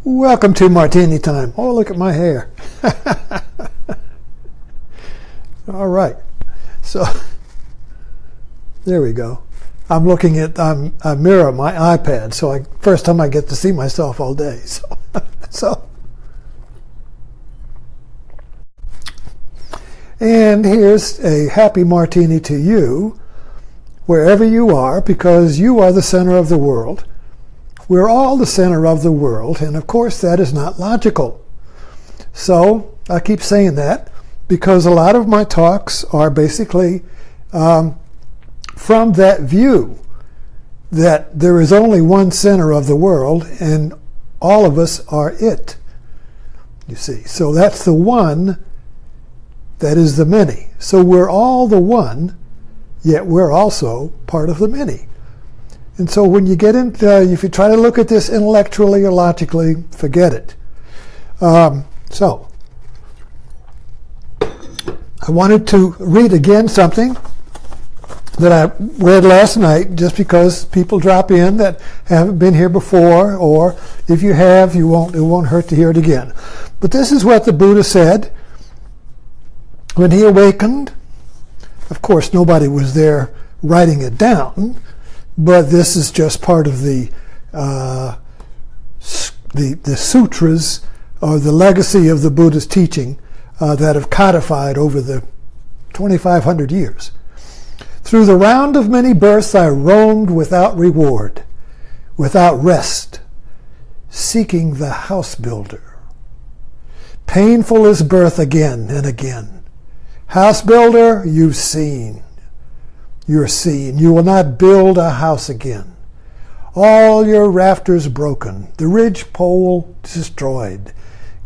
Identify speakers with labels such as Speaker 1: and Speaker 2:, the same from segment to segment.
Speaker 1: Welcome to Martini Time. Oh, look at my hair. All right. So, there we go. I'm looking at a mirror on my iPad, so first time I get to see myself all day. So, and here's a happy martini to you, wherever you are, because you are the center of the world. We're all the center of the world, and of course that is not logical. So I keep saying that because a lot of my talks are basically from that view that there is only one center of the world and all of us are it. You see, so that's the one that is the many. So we're all the one, yet we're also part of the many. And so when you get into, if you try to look at this intellectually or logically, forget it. So, I wanted to read again something that I read last night, just because people drop in that haven't been here before, or if you have, it won't hurt to hear it again. But this is what the Buddha said when he awakened. Of course, nobody was there writing it down. But this is just part of the sutras, or the legacy of the Buddha's teaching that have codified over the 2,500 years. Through the round of many births I roamed without reward, without rest, seeking the house builder. Painful is birth again and again. House builder, you've seen. You're seen. You will not build a house again. All your rafters broken, the ridge pole destroyed,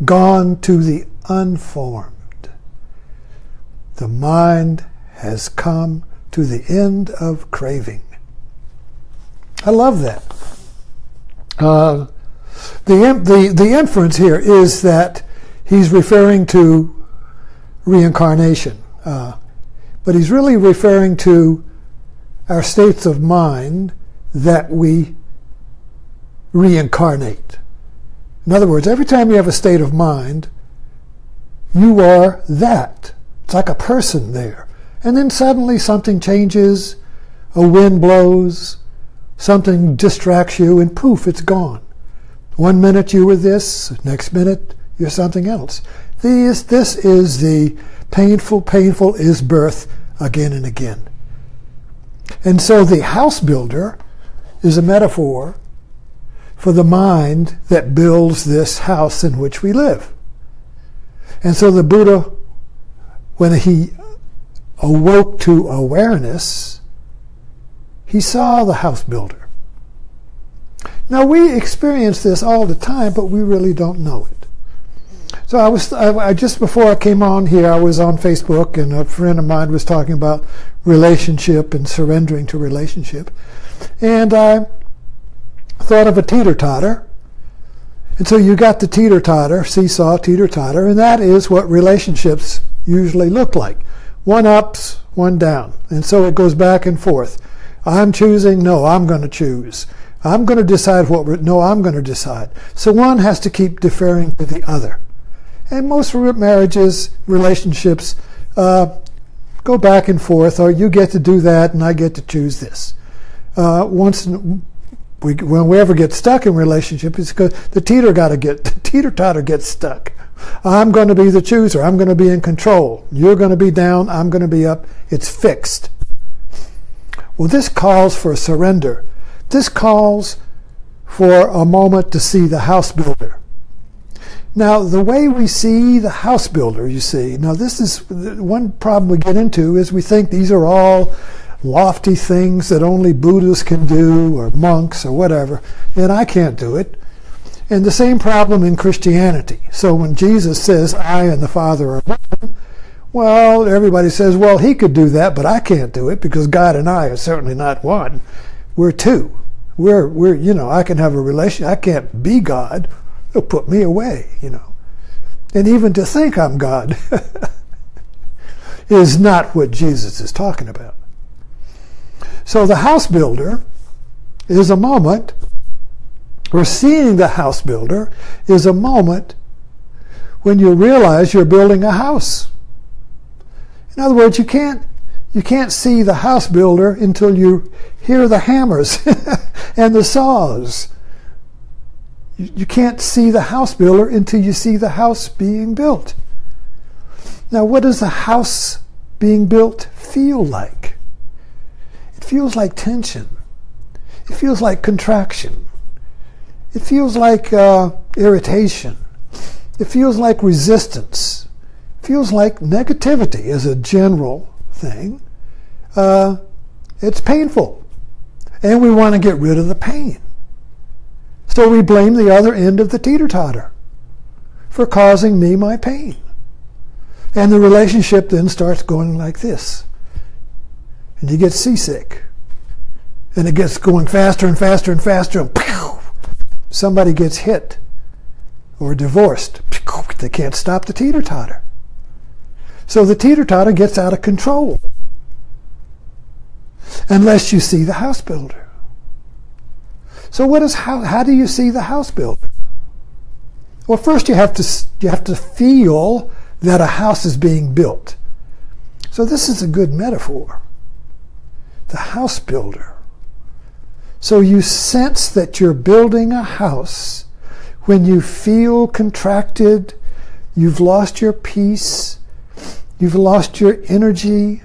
Speaker 1: gone to the unformed. The mind has come to the end of craving. I love that. The inference here is that he's referring to reincarnation. But he's really referring to our states of mind that we reincarnate. In other words, every time you have a state of mind, you are that. It's like a person there. And then suddenly something changes, a wind blows, something distracts you, and poof, it's gone. 1 minute you were this, next minute you're something else. This is the painful is birth again and again. And so the house builder is a metaphor for the mind that builds this house in which we live. And so the Buddha, when he awoke to awareness, he saw the house builder. Now we experience this all the time, but we really don't know it. So I just before I came on here, I was on Facebook, and a friend of mine was talking about relationship and surrendering to relationship. And I thought of a teeter-totter. And so you got the teeter-totter, seesaw, teeter-totter, and that is what relationships usually look like. One ups, one down. And so it goes back and forth. I'm choosing, no, I'm going to choose. I'm going to decide no, I'm going to decide. So one has to keep deferring to the other. And most marriages, relationships, go back and forth, or you get to do that and I get to choose this. When we ever get stuck in relationship, it's because the teeter-totter gets stuck. I'm going to be the chooser. I'm going to be in control. You're going to be down. I'm going to be up. It's fixed. Well, this calls for surrender. This calls for a moment to see the house builder. Now, the way we see the house builder, you see, now this is one problem we get into, is we think these are all lofty things that only Buddhists can do, or monks, or whatever, and I can't do it. And the same problem in Christianity. So when Jesus says, I and the Father are one, well, everybody says, well, he could do that, but I can't do it, because God and I are certainly not one. We're two. I can have a relation. I can't be God. They'll put me away, And even to think I'm God is not what Jesus is talking about. So the house builder is a moment or seeing the house builder, is a moment when you realize you're building a house. In other words, you can't see the house builder until you hear the hammers and the saws. You can't see the house builder until you see the house being built. Now, what does the house being built feel like? It feels like tension. It feels like contraction. It feels like irritation. It feels like resistance. It feels like negativity as a general thing. It's painful. And we want to get rid of the pain. So we blame the other end of the teeter-totter for causing me my pain. And the relationship then starts going like this. And you get seasick. And it gets going faster and faster and faster. And pew, somebody gets hit or divorced. They can't stop the teeter-totter. So the teeter-totter gets out of control. Unless you see the house builder. So how do you see the house builder? Well, first you have to feel that a house is being built. So this is a good metaphor. The house builder. So you sense that you're building a house when you feel contracted, you've lost your peace, you've lost your energy,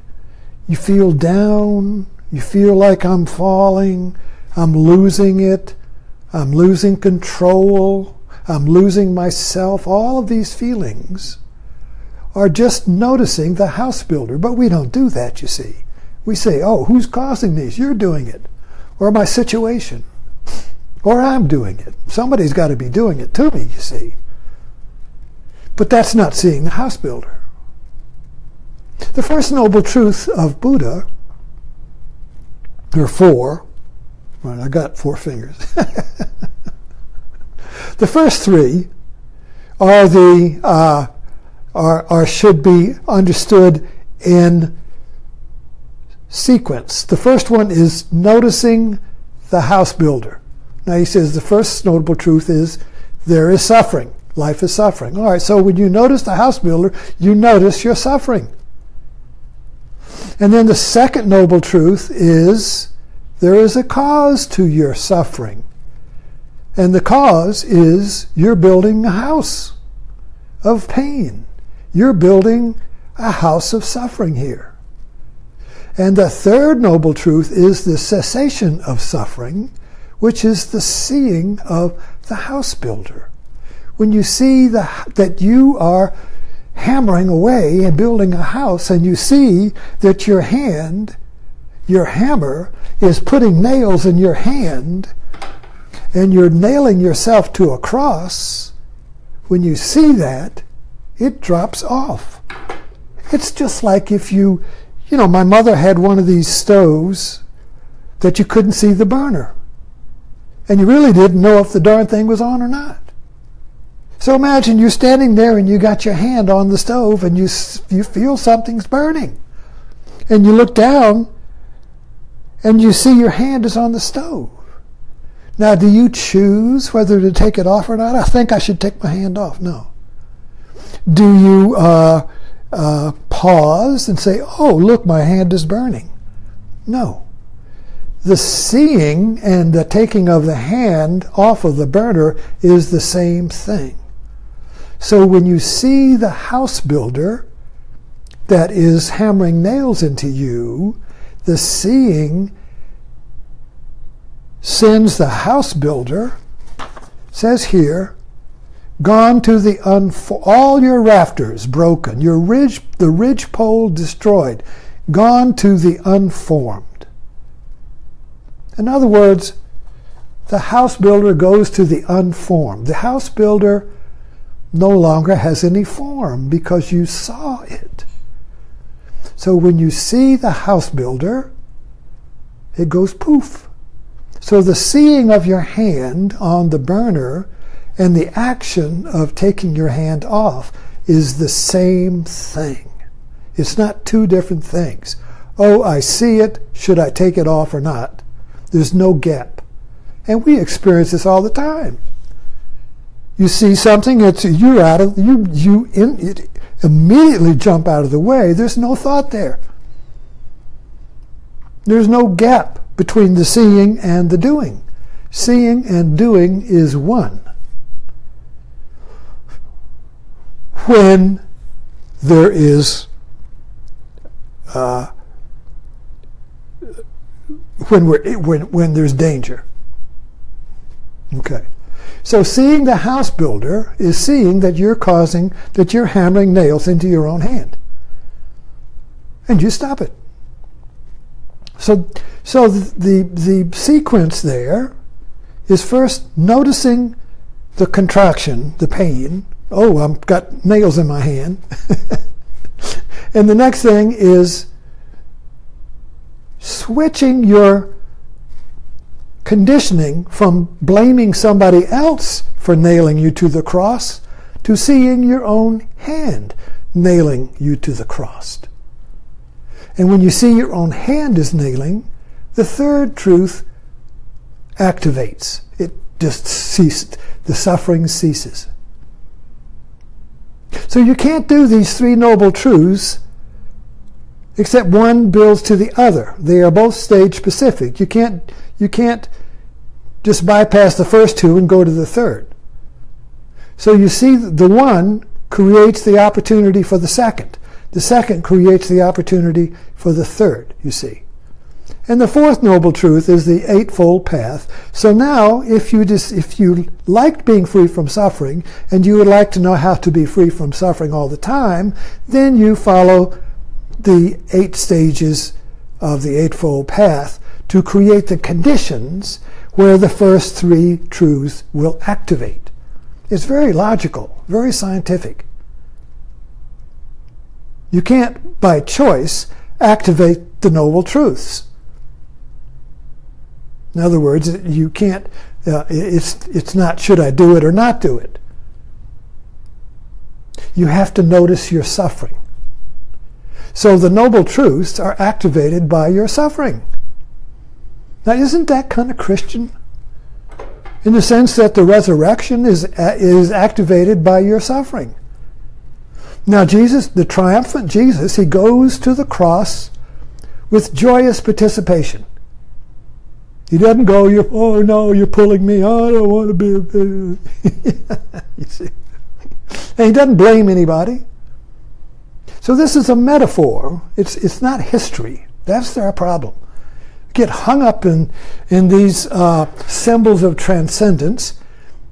Speaker 1: you feel down, you feel like I'm falling, I'm losing it, I'm losing control, I'm losing myself. All of these feelings are just noticing the house builder. But we don't do that, you see. We say, oh, who's causing these? You're doing it. Or my situation. Or I'm doing it. Somebody's got to be doing it to me, you see. But that's not seeing the house builder. The first noble truth of Buddha, there are four. Right, I got 4 fingers. The first 3 are should be understood in sequence. The first one is noticing the house builder. Now he says the first notable truth is there is suffering. Life is suffering. All right, so when you notice the house builder, you notice your suffering. And then the second noble truth is there is a cause to your suffering. And the cause is you're building a house of pain. You're building a house of suffering here. And the third noble truth is the cessation of suffering, which is the seeing of the house builder. When you see that you are hammering away and building a house, and you see that your hammer is putting nails in your hand, and you're nailing yourself to a cross, when you see that, it drops off. It's just like if my mother had one of these stoves that you couldn't see the burner. And you really didn't know if the darn thing was on or not. So imagine you're standing there and you got your hand on the stove and you feel something's burning. And you look down and you see your hand is on the stove. Now, do you choose whether to take it off or not? I think I should take my hand off. No. Do you pause and say, oh, look, my hand is burning? No. The seeing and the taking of the hand off of the burner is the same thing. So when you see the house builder that is hammering nails into you, the seeing sends the house builder, says here, gone to the all your rafters broken, the ridge pole destroyed, gone to the unformed. In other words, the house builder goes to the unformed. The house builder no longer has any form because you saw it. So when you see the house builder, it goes poof. So the seeing of your hand on the burner and the action of taking your hand off is the same thing. It's not 2 different things. Oh, I see it. Should I take it off or not? There's no gap. And we experience this all the time. You see something, you immediately jump out of the way. There's no thought there. There's no gap between the seeing and the doing. Seeing and doing is one. When there is when there's danger. Okay. So seeing the house builder is seeing that you're hammering nails into your own hand. And you stop it. So the sequence there is first noticing the contraction, the pain. Oh, I've got nails in my hand. And the next thing is switching your conditioning from blaming somebody else for nailing you to the cross to seeing your own hand nailing you to the cross. And when you see your own hand is nailing, the third truth activates. It just ceased. The suffering ceases. So you can't do these three noble truths except one builds to the other. They are both stage specific. You can't just bypass the first two and go to the third. So you see the one creates the opportunity for the second. The second creates the opportunity for the third, you see. And the fourth noble truth is the Eightfold Path. So now, if you liked being free from suffering, and you would like to know how to be free from suffering all the time, then you follow the 8 stages of the Eightfold Path to create the conditions where the first 3 truths will activate. It's very logical, very scientific. You can't, by choice, activate the noble truths. In other words, you can't, it's not should I do it or not do it. You have to notice your suffering. So the noble truths are activated by your suffering. Now, isn't that kind of Christian? In the sense that the resurrection is activated by your suffering. Now, Jesus, the triumphant Jesus, he goes to the cross with joyous participation. He doesn't go, oh no, you're pulling me, oh, I don't want to be you see. And he doesn't blame anybody. So this is a metaphor. It's not history. That's their problem. Get hung up in these symbols of transcendence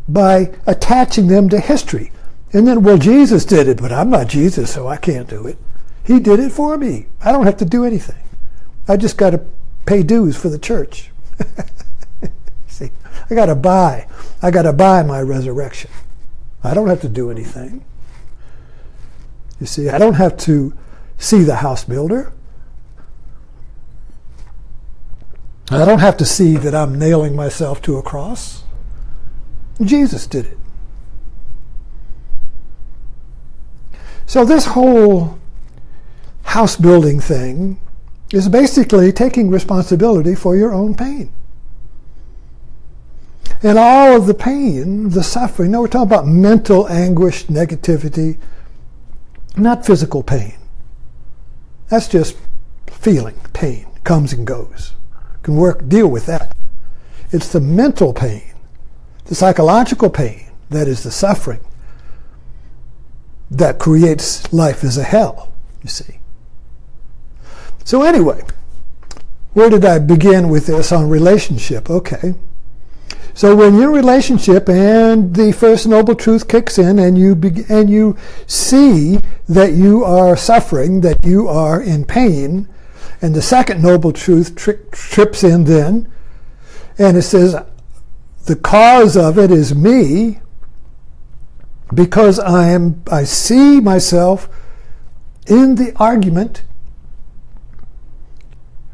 Speaker 1: by attaching them to history. And then, well, Jesus did it, but I'm not Jesus, so I can't do it. He did it for me. I don't have to do anything. I just got to pay dues for the church. See, I got to buy my resurrection. I don't have to do anything. You see, I don't have to see the house builder. I don't have to see that I'm nailing myself to a cross. Jesus did it. So this whole house building thing is basically taking responsibility for your own pain. And all of the pain, the suffering, now we're talking about mental anguish, negativity, not physical pain. That's just feeling, pain, comes and goes. You can deal with that. It's the mental pain, the psychological pain, that is the suffering, that creates life as a hell, you see. So anyway, where did I begin with this on relationship? Okay. So when you're in a relationship and the first noble truth kicks in and you see that you are suffering, that you are in pain, and the second noble truth trips in then, and it says, the cause of it is me, because I see myself in the argument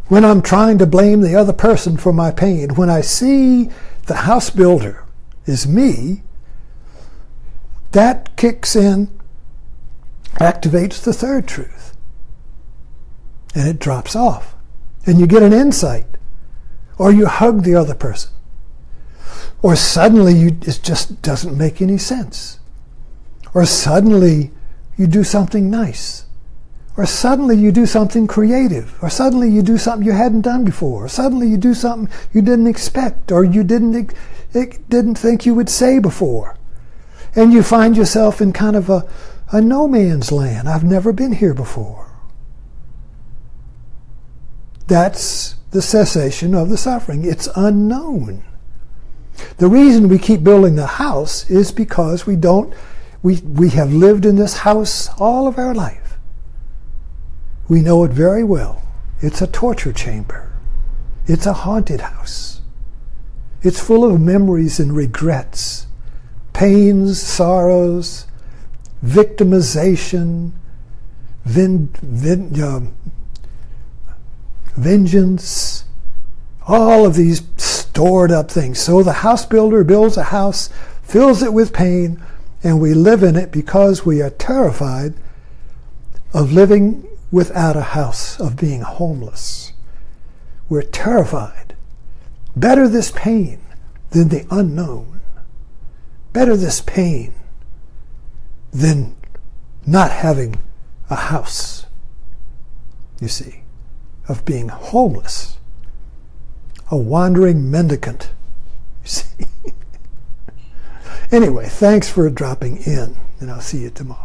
Speaker 1: when I'm trying to blame the other person for my pain. When I see the house builder is me, that kicks in, activates the third truth. And it drops off. And you get an insight. Or you hug the other person. Or suddenly it just doesn't make any sense. Or suddenly you do something nice. Or suddenly you do something creative. Or suddenly you do something you hadn't done before. Or suddenly you do something you didn't expect or you didn't think you would say before. And you find yourself in kind of a no man's land. I've never been here before. That's the cessation of the suffering. It's unknown. The reason we keep building the house is because we have lived in this house all of our life. We know it very well. It's a torture chamber. It's a haunted house. It's full of memories and regrets, pains, sorrows, victimization, vengeance, all of these stored up things. So the house builder builds a house, fills it with pain, and we live in it because we are terrified of living without a house, of being homeless. We're terrified. Better this pain than the unknown. Better this pain than not having a house, you see, of being homeless. A wandering mendicant, you see. Anyway, thanks for dropping in, and I'll see you tomorrow.